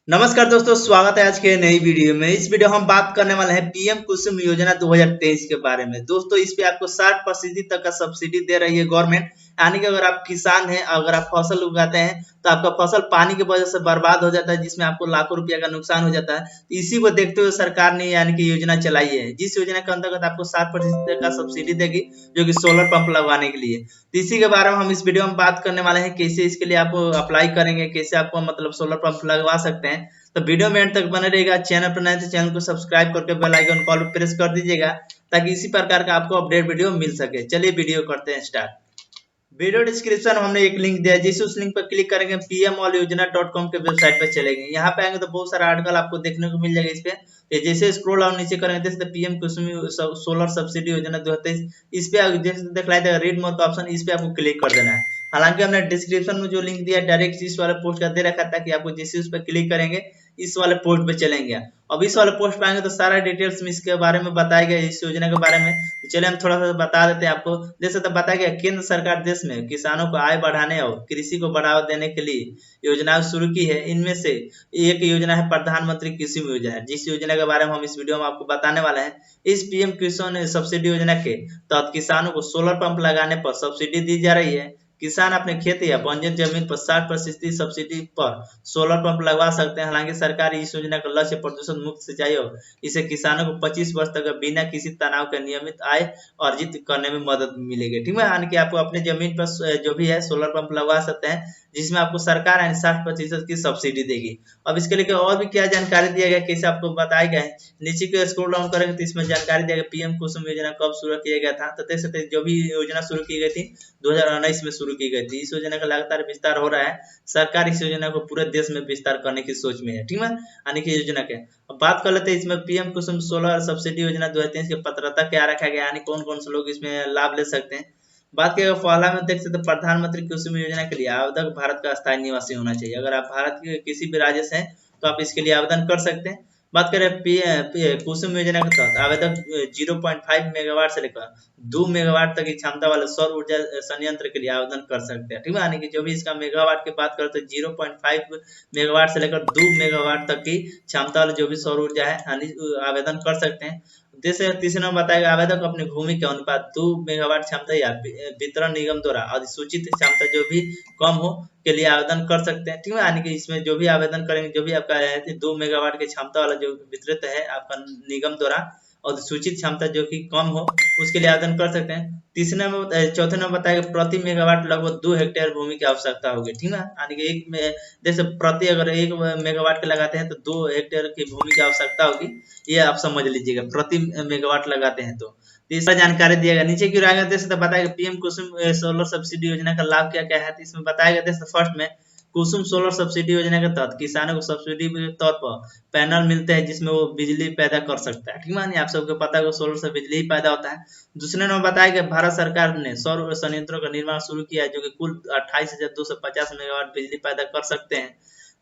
नमस्कार दोस्तों, स्वागत है आज के नई वीडियो में। इस वीडियो हम बात करने वाले हैं पीएम कुसुम योजना 2023 के बारे में। दोस्तों, इस पे आपको 60% तक का सब्सिडी दे रही है गवर्नमेंट। यानी कि अगर आप किसान हैं, अगर आप फसल उगाते हैं तो आपका फसल पानी की वजह से बर्बाद हो जाता है, जिसमें आपको लाखों रुपया का नुकसान हो जाता है। तो इसी को देखते हुए सरकार ने यानी कि योजना चलाई है, जिस योजना के अंतर्गत आपको 60% का सब्सिडी देगी, जो कि सोलर पंप लगवाने के लिए। तो इसी के बारे में हम इस वीडियो में बात करने वाले हैं, कैसे इसके लिए आप अप्लाई करेंगे, कैसे आपको मतलब सोलर पंप लगवा सकते हैं। तो वीडियो में एंड तक बने रहेगा। चैनल पर नए तो चैनल को सब्सक्राइब करके बेल आइकन कॉल पर प्रेस कर दीजिएगा, ताकि इसी प्रकार का आपको अपडेट वीडियो मिल सके। चलिए वीडियो करते हैं स्टार्ट। वीडियो डिस्क्रिप्शन में हमने एक लिंक दिया है, जिस उस लिंक पर क्लिक करेंगे pmallyoजना.com के वेबसाइट पर चलेंगे। यहाँ पे आएंगे तो बहुत सारा आर्टिकल आपको देखने को मिल जाएगा। इस पे ये जैसे स्क्रॉल डाउन नीचे करेंगे जैसे पीएम कुसुम सोलर सब्सिडी योजना 2023, इस पे जैसे दिखलाई देगा रीड मोर का ऑप्शन, इस पे आपको क्लिक कर देना है। हालांकि हमने डिस्क्रिप्शन में जो लिंक दिया है डायरेक्ट इस वाले पोस्ट का दे रखा था, कि आपको जैसे उस पर क्लिक करेंगे इस वाले पोस्ट पे चलेंगे। अब इस वाले पोस्ट पे आएंगे तो सारा डिटेल्स में इसके बारे में बताया गया, इस योजना के बारे में। तो चलिए हम थोड़ा सा बता देते हैं आपको। जैसे तो बताया गया, केंद्र सरकार देश में किसानों को आय बढ़ाने और कृषि को बढ़ावा देने के लिए योजनाएं शुरू की है। इनमें से एक योजना है प्रधानमंत्री कृषि योजना, जिस योजना के बारे में हम इस वीडियो में आपको बताने वाले हैं। इस पीएम किसान सब्सिडी योजना के तहत किसानों को सोलर पंप लगाने पर सब्सिडी दी जा रही है। किसान अपने खेत या बंजर जमीन पर 60% सब्सिडी पर सोलर पंप लगवा सकते हैं। हालांकि सरकार इस योजना का लक्ष्य प्रदूषण मुक्त सिंचाई और इसे किसानों को 25 वर्ष तक बिना किसी तनाव के नियमित आय अर्जित करने में मदद मिलेगी। ठीक है, यानी कि आपको अपने जमीन पर जो भी है सोलर पंप लगवा सकते हैं, जिसमें आपको सरकार 60% की सब्सिडी देगी। अब इसके लिए और भी क्या जानकारी दिया गया, कैसे आपको बताया गया है। नीचे के स्क्रॉल डाउन करेंगे तो इसमें जानकारी दिया गया पीएम कुसुम योजना कब शुरू किया गया था। तो देख सकते हैं जो भी योजना शुरू की गई थी 2019 में शुरू की गई थी। इस योजना का लगातार विस्तार हो रहा है। सरकार इस योजना को पूरे देश में विस्तार करने की सोच में है। ठीक है, यानी कि योजना के अब बात कर लेते हैं। इसमें पीएम कुसुम सोलर सब्सिडी योजना 2023 की पात्रता क्या रखा गया, यानी कौन कौन से लोग इसमें लाभ ले सकते हैं। बात किया पहला में देख सकते हैं, प्रधानमंत्री कुसुम योजना के लिए आवेदक भारत का स्थायी निवासी होना चाहिए। अगर आप भारत के किसी भी राज्य से हैं तो आप इसके लिए आवेदन कर सकते हैं। बात करें कुसुम योजना के तहत आवेदक 0.5 मेगावाट से लेकर 2 मेगावाट तक की क्षमता वाले सौर ऊर्जा संयंत्र के लिए आवेदन कर सकते हैं। ठीक है, यानी कि जो भी इसका मेगावाट की बात करते हैं 0.5 मेगावाट से लेकर 2 मेगावाट तक की क्षमता वाले जो भी सौर ऊर्जा है, यानी आवेदन कर सकते हैं। जैसे तीसरे नंबर बताएगा, आवेदक अपनी भूमि के अनुपात 2 मेगावाट क्षमता या वितरण निगम द्वारा अधिसूचित क्षमता जो भी कम हो के लिए आवेदन कर सकते हैं। ठीक है, यानी कि इसमें जो भी आवेदन करेंगे, जो भी आपका 2 मेगावाट की क्षमता वाला जो वितरित है आपका निगम द्वारा, और सूचित क्षमता जो कि कम हो, उसके लिए आवेदन कर सकते हैं। चौथे नंबर बताएगा, प्रति मेगावाट लगभग 2 हेक्टेयर भूमि की आवश्यकता होगी। ठीक है, यानी कि एक में जैसे प्रति अगर 1 मेगावाट के लगाते हैं तो 2 हेक्टेयर की भूमि की आवश्यकता होगी। ये आप समझ लीजिएगा, प्रति मेगावाट लगाते हैं तो। तीसरा जानकारी दिया गया, नीचे की ओर जैसे तो बताएगा पीएम कुसुम सोलर सब्सिडी योजना का लाभ क्या क्या है। तो इसमें बताएगा जैसे फर्स्ट में कुसुम सोलर सब्सिडी योजना के तहत किसानों को सब्सिडी के तौर पर पैनल मिलते हैं, जिसमें वो बिजली पैदा कर सकता है। ठीक है, आप सबको पता है सोलर से बिजली ही पैदा होता है। दूसरे नंबर बताया कि भारत सरकार ने सौर संयंत्रों का निर्माण शुरू किया है, जो कि कुल 28,250 मेगावाट बिजली पैदा कर सकते हैं।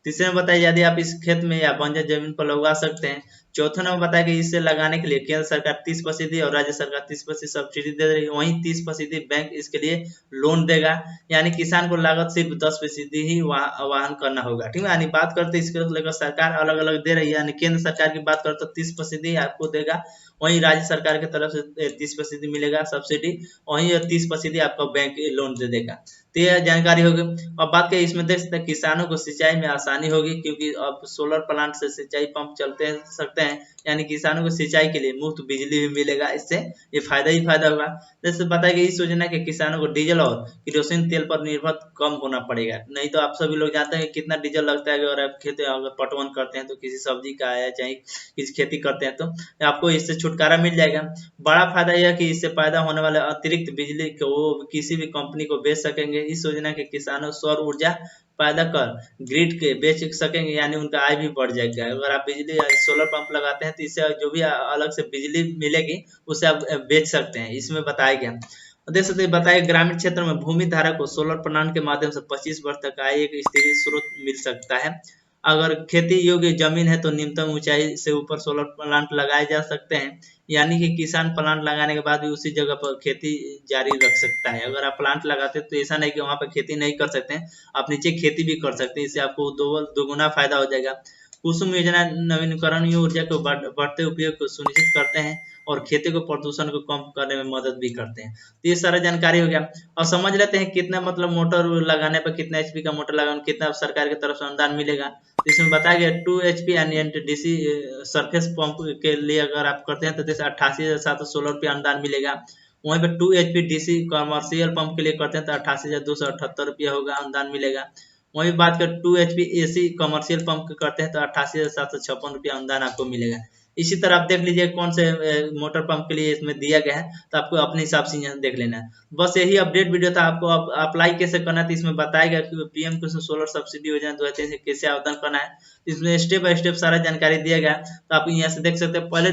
तीसरे में बताया, यदि आप इस खेत में या बंजर जमीन पर लगवा सकते हैं। चौथे नंबर बताया कि इसे लगाने के लिए केंद्र सरकार 30% और राज्य सरकार 30% सब्सिडी दे रही है। वहीं 30% बैंक इसके लिए लोन देगा। यानी किसान को लागत सिर्फ 10% ही वहन करना होगा। ठीक है, यानी बात करते इसको लेकर सरकार अलग अलग दे रही है। यानी केंद्र सरकार की बात करते तो 30% ही आपको देगा, वहीं राज्य सरकार की तरफ से 30% मिलेगा सब्सिडी, वहीं 30% आपका बैंक लोन दे देगा। तो यह जानकारी होगी। अब बात करें इसमें देख सकते हैं किसानों को सिंचाई में आसानी होगी, क्योंकि अब सोलर प्लांट से सिंचाई पंप चलते सकते हैं। यानी किसानों को सिंचाई के लिए मुफ्त बिजली भी मिलेगा। इससे ये फायदा ही फायदा होगा। जैसे बताया कि इस योजना के किसानों को डीजल और केरोसिन तेल पर निर्भर कम होना पड़ेगा। नहीं तो आप सभी लोग जानते हैं कितना डीजल लगता है अगर आप खेत अगर पटवन करते हैं, तो किसी सब्जी का है चाहे किसी खेती करते हैं, तो आपको इससे छुटकारा मिल जाएगा। बड़ा फायदा यह कि इससे पैदा होने वाले अतिरिक्त बिजली को वो किसी भी कंपनी को बेच सकेंगे। इस योजना के किसानों सौर ऊर्जा पैदा कर ग्रिड के बेच सकेंगे, यानी उनका आय भी बढ़ जाएगा। अगर आप बिजली सोलर पंप लगाते हैं तो इससे जो भी अलग से बिजली मिलेगी उसे आप बेच सकते हैं, इसमें बताया गया। देख सकते बताया, ग्रामीण क्षेत्र में भूमि धारक को सोलर प्लांट के माध्यम से 25 वर्ष तक आय एक स्थिर स्रोत मिल सकता है। अगर खेती योग्य जमीन है तो न्यूनतम ऊंचाई से ऊपर सोलर प्लांट लगाए जा सकते हैं। यानी कि किसान प्लांट लगाने के बाद भी उसी जगह पर खेती जारी रख सकता है। अगर आप प्लांट लगाते हैं तो ऐसा नहीं कि वहां पर खेती नहीं कर सकते हैं, आप नीचे खेती भी कर सकते हैं। इससे आपको दोगुना फायदा हो जाएगा। कुसुम योजना नवीनीकरणीय ऊर्जा को बढ़ते उपयोग को सुनिश्चित करते हैं और खेती को प्रदूषण को कम करने में मदद भी करते हैं। तो ये सारा जानकारी हो गया। और समझ लेते हैं कितना मतलब मोटर लगाने पर कितना एचपी का मोटर लगाने कितना सरकार की तरफ से अनुदान मिलेगा। तो इसमें बताया गया 2 HP and DC surface pump के लिए अगर आप करते हैं तो जैसे 88,716 रुपया अनुदान मिलेगा। वहीं पर 2 HP डीसी कॉमर्शियल पंप के लिए करते हैं तो 88,278 रुपया होगा, अनुदान मिलेगा। वहीं बात कर 2 HP AC कमर्शियल पंप करते हैं तो 88,756 रुपया अनुदान आपको मिलेगा। इसी तरह आप देख लीजिए कौन से मोटर पंप के लिए इसमें दिया गया है, तो आपको अपने हिसाब से यहाँ देख लेना है। बस यही अपडेट वीडियो था। आपको अप्लाई कैसे करना है, तो इसमें बताया गया कि पीएम कुसुम सोलर सब्सिडी योजना 2023 कैसे आवेदन करना है। इसमें स्टेप बाय स्टेप सारा जानकारी दिया गया है, तो आप यहाँ से देख सकते हैं। पहले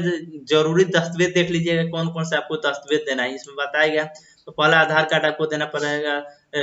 जरूरी दस्तावेज देख लीजिएगा कौन कौन से आपको दस्तावेज देना है, इसमें बताया गया। तो पहला आधार कार्ड आपको देना पड़ेगा,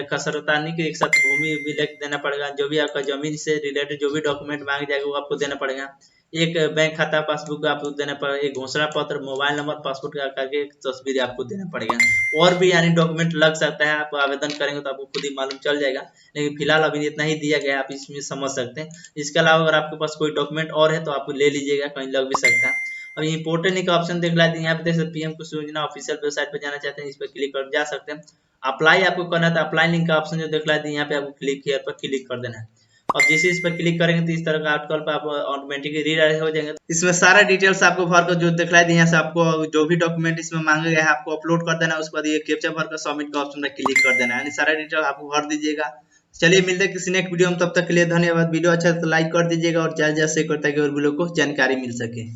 कसरतानी के एक साथ भूमि अभिलेख देना पड़ेगा, जो भी आपका जमीन से रिलेटेड जो भी डॉक्यूमेंट मांग जाएगा वो आपको देना पड़ेगा। एक बैंक खाता पासबुक आपको देना पड़ेगा, एक घोषणा पत्र, मोबाइल नंबर, पासपोर्ट का करके एक तस्वीर आपको देना पड़ेगा। और भी यानी डॉक्यूमेंट लग सकता है, आप आवेदन करेंगे तो आपको खुद ही मालूम चल जाएगा, लेकिन फिलहाल अभी इतना ही दिया गया है, आप इसमें समझ सकते हैं। इसके अलावा अगर आपके पास कोई डॉक्यूमेंट और है तो आप ले लीजिएगा, कहीं लग भी सकता है। अब इंपोर्टेंट का ऑप्शन देख लेते हैं, यहाँ पे देख सकते पीएम कुसुम योजना ऑफिशियल वेबसाइट पर जाना चाहते हैं, इस पर क्लिक कर जा सकते हैं। अप्लाई आपको करना है तो अप्लाई लिंक का ऑप्शन जो देख लेते हैं, यहाँ पे आपको क्लिक हियर पर क्लिक कर देना है। और जैसे इस पर क्लिक करेंगे तो इस तरह का आर्टिकल पर आप ऑटोमेटिकली रीडायरेक्ट हो जाएंगे। इसमें सारा डिटेल्स आपको भर कर जो दिखलाई दी, यहाँ से आपको जो भी डॉक्यूमेंट इसमें मांगे गए हैं आपको अपलोड कर देना है। उसके बाद ये कैप्चा भर कर सबमिट का ऑप्शन पर क्लिक कर देना है, यानी सारा डिटेल आपको भर दीजिएगा। चलिए मिलते हैं किसी नेक्स्ट वीडियो में, तब तक के लिए धन्यवाद। वीडियो अच्छा तो लाइक कर दीजिएगा और ज्यादा से ज्यादा शेयर करता है कि और भी लोग को जानकारी मिल सके।